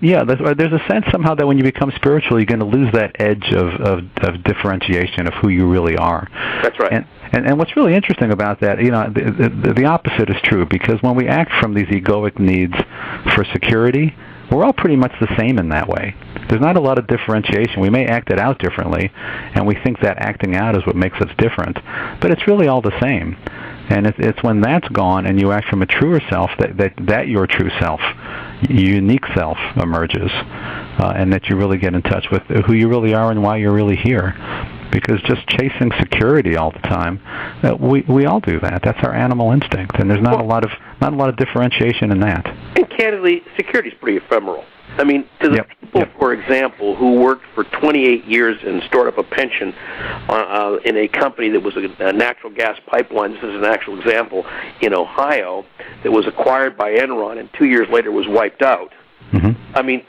There's a sense somehow that when you become spiritual, you're going to lose that edge of differentiation of who you really are. That's right. And what's really interesting about that, the opposite is true, because when we act from these egoic needs for security, we're all pretty much the same in that way. There's not a lot of differentiation. We may act it out differently, and we think that acting out is what makes us different, but it's really all the same. And it's when that's gone and you act from a truer self that your true self, your unique self, emerges, and that you really get in touch with who you really are and why you're really here. Because just chasing security all the time, we all do that. That's our animal instinct, and there's not a lot of differentiation in that. And candidly, security is pretty ephemeral. I mean, to the people, for example, who worked for 28 years and stored up a pension in a company that was a natural gas pipeline, this is an actual example, in Ohio, that was acquired by Enron and 2 years later was wiped out. Mm-hmm. I mean,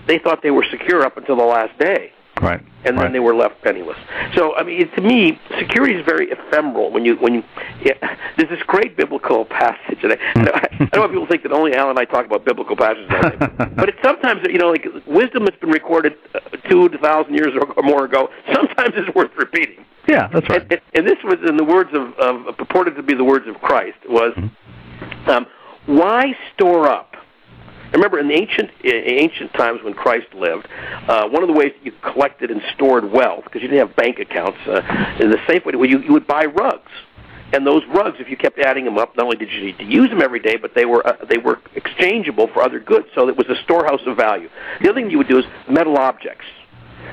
they thought they were secure up until the last day. Right. And then they were left penniless. So, I mean, to me, security is very ephemeral. There's this great biblical passage, and I don't want people to think that only Al and I talk about biblical passages all day, but it's sometimes, like wisdom that's been recorded 2,000 years or more ago, sometimes it's worth repeating. Yeah, that's right. And this was in the words of purported to be the words of Christ, was, why store up? Remember, in the ancient times when Christ lived, one of the ways that you collected and stored wealth, because you didn't have bank accounts, in the safe way, you would buy rugs. And those rugs, if you kept adding them up, not only did you need to use them every day, but they were exchangeable for other goods, so it was a storehouse of value. The other thing you would do is metal objects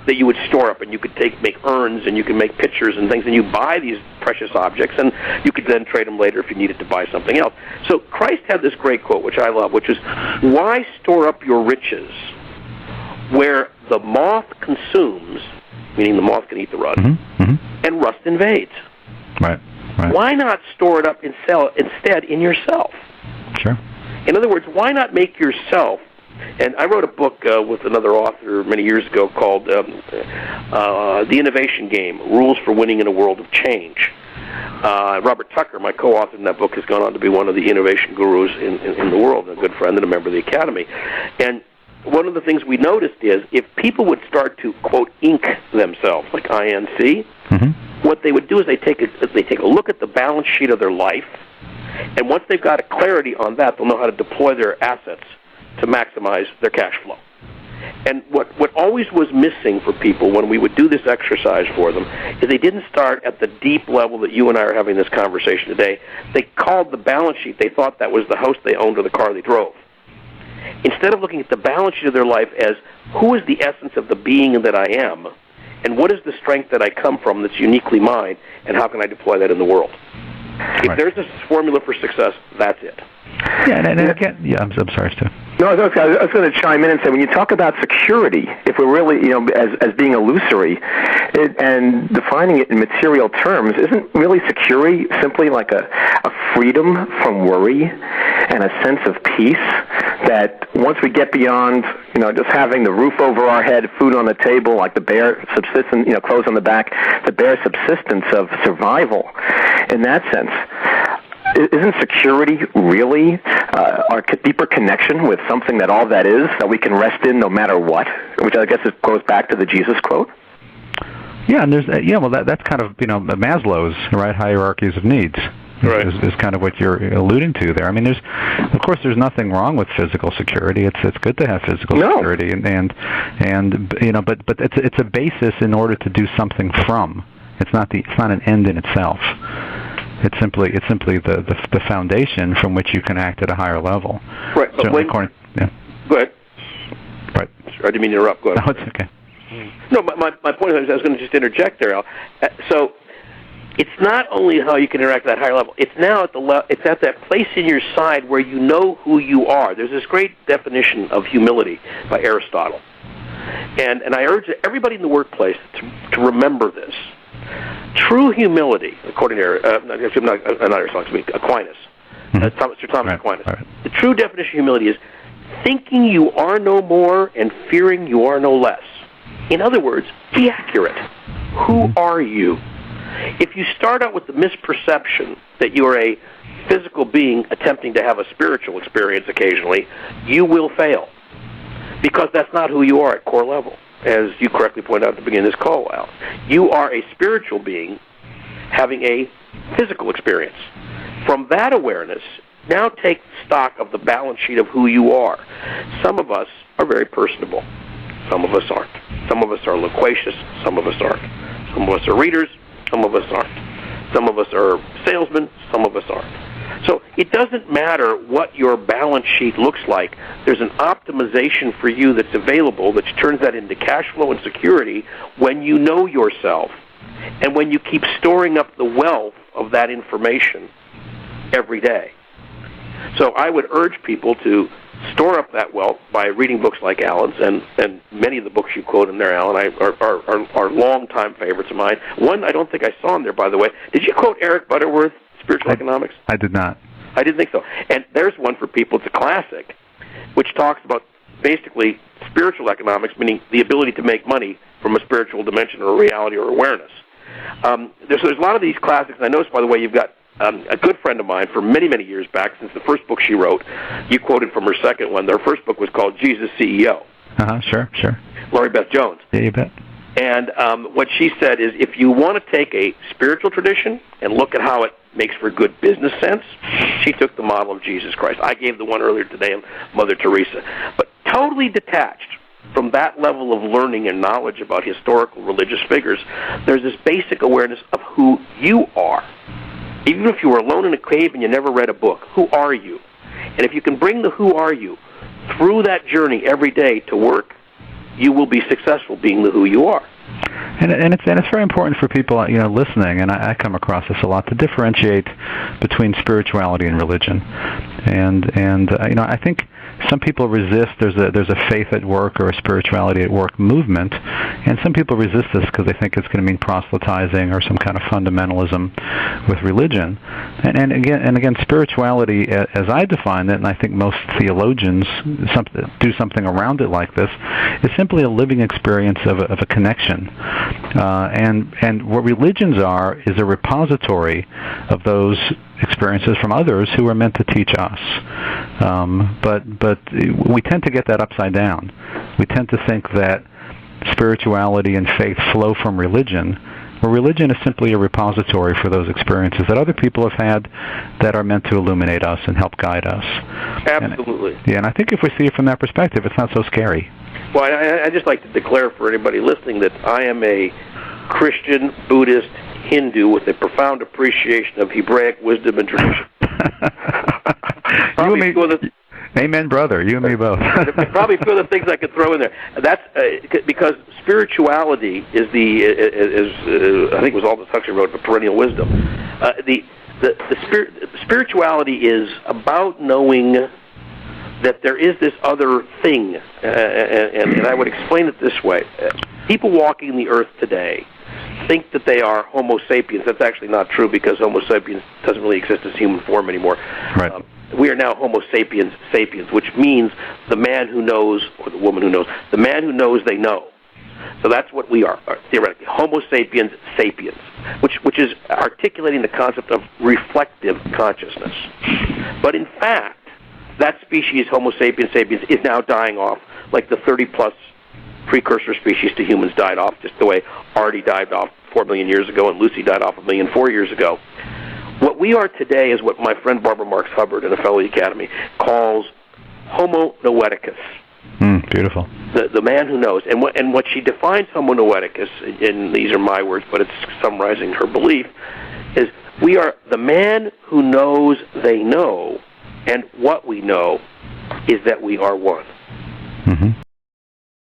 that you would store up, and you could make urns, and you could make pictures and things, and you buy these precious objects, and you could then trade them later if you needed to buy something else. So Christ had this great quote, which I love, which is, why store up your riches where the moth consumes, meaning the moth can eat the rust, and rust invades? Right. Why not store it up and sell it instead in yourself? Sure. In other words, why not make yourself. And I wrote a book with another author many years ago called The Innovation Game, Rules for Winning in a World of Change. Robert Tucker, my co-author in that book, has gone on to be one of the innovation gurus in the world, a good friend and a member of the Academy. And one of the things we noticed is if people would start to, quote, ink themselves, like INC, what they would do is they take a look at the balance sheet of their life, and once they've got a clarity on that, they'll know how to deploy their assets to maximize their cash flow. And what always was missing for people when we would do this exercise for them is they didn't start at the deep level that you and I are having this conversation today. They called the balance sheet, they thought that was the house they owned or the car they drove. Instead of looking at the balance sheet of their life as, who is the essence of the being that I am, and what is the strength that I come from that's uniquely mine, and how can I deploy that in the world? If there's a formula for success, that's it. Yeah, and again, I'm sorry, Stu. No, I was going to chime in and say, when you talk about security, if we're really, as being illusory, and defining it in material terms, isn't really security simply like a freedom from worry and a sense of peace that once we get beyond, just having the roof over our head, food on the table, like the bare subsistence, clothes on the back, the bare subsistence of survival, in that sense, isn't security really our deeper connection with something that all that is, that we can rest in no matter what? Which I guess it goes back to the Jesus quote. Yeah, and there's that's kind of Maslow's hierarchies of needs. Right. Is kind of what you're alluding to there. I mean, there's nothing wrong with physical security. It's good to have physical security, and but it's a basis in order to do something from. It's not an end in itself. It's simply the foundation from which you can act at a higher level. Right. But Go ahead. Right. I didn't mean to interrupt. Go ahead. No, it's okay. No, my point is, I was going to just interject there, Al. So it's not only how you can interact at that higher level. It's now it's at that place in your side where you know who you are. There's this great definition of humility by Aristotle, and I urge everybody in the workplace to remember this. True humility, according to Aquinas, Sir Thomas Aquinas. Right. The true definition of humility is thinking you are no more and fearing you are no less. In other words, be accurate. Who are you? If you start out with the misperception that you're a physical being attempting to have a spiritual experience occasionally, you will fail. Because that's not who you are at core level, as you correctly pointed out at the beginning of this call, Al. You are a spiritual being having a physical experience. From that awareness, now take stock of the balance sheet of who you are. Some of us are very personable. Some of us aren't. Some of us are loquacious. Some of us aren't. Some of us are readers. Some of us aren't. Some of us are salesmen. Some of us aren't. So it doesn't matter what your balance sheet looks like. There's an optimization for you that's available that turns that into cash flow and security when you know yourself and when you keep storing up the wealth of that information every day. So I would urge people to store up that wealth by reading books like Alan's, and many of the books you quote in there, Alan, are long-time favorites of mine. One I don't think I saw in there, by the way. Did you quote Eric Butterworth, Spiritual Economics? I did not. I didn't think so. And there's one for people, it's a classic, which talks about basically spiritual economics, meaning the ability to make money from a spiritual dimension or reality or awareness. There's a lot of these classics, and I noticed, by the way, you've got a good friend of mine from many, many years back, since the first book she wrote, you quoted from her second one. Their first book was called Jesus CEO. Sure. Lurie Beth Jones. Yeah, you bet. And what she said is, if you want to take a spiritual tradition and look at how it makes for good business sense, she took the model of Jesus Christ. I gave the one earlier today on Mother Teresa. But totally detached from that level of learning and knowledge about historical religious figures, there's this basic awareness of who you are. Even if you were alone in a cave and you never read a book, who are you? And if you can bring the who are you through that journey every day to work, you will be successful being the who you are. And it's very important for people listening, and I come across this a lot, to differentiate between spirituality and religion. And I think some people resist. There's a faith at work or a spirituality at work movement, and some people resist this because they think it's going to mean proselytizing or some kind of fundamentalism with religion. And again, spirituality, as I define it, and I think most theologians do something around it like this, is simply a living experience of a connection. And what religions are is a repository of those experiences from others who are meant to teach us. But we tend to get that upside down. We tend to think that spirituality and faith flow from religion, where religion is simply a repository for those experiences that other people have had that are meant to illuminate us and help guide us. Absolutely. And I think if we see it from that perspective, it's not so scary. Well, I just like to declare for anybody listening that I am a Christian, Buddhist, Hindu with a profound appreciation of Hebraic wisdom and tradition. You and me, amen, brother. You and me both. Probably a few of the things I could throw in there. That's because spirituality is I think it was Aldous Huxley wrote, but perennial wisdom. Spirituality is about knowing that there is this other thing, and I would explain it this way. People walking the earth today think that they are Homo sapiens. That's actually not true, because Homo sapiens doesn't really exist as human form anymore. Right. We are now Homo sapiens sapiens, which means the man who knows, or the woman who knows, the man who knows they know. So that's what we are theoretically, Homo sapiens sapiens, which is articulating the concept of reflective consciousness. But in fact, that species, Homo sapiens sapiens, is now dying off, like the 30-plus precursor species to humans died off, just the way Artie died off 4 million years ago and Lucy died off 1,000,004 years ago. What we are today is what my friend Barbara Marx Hubbard in a fellow Academy calls Homo noeticus. Beautiful. The man who knows. And what she defines Homo noeticus, and these are my words, but it's summarizing her belief, is we are the man who knows they know, and what we know is that we are one.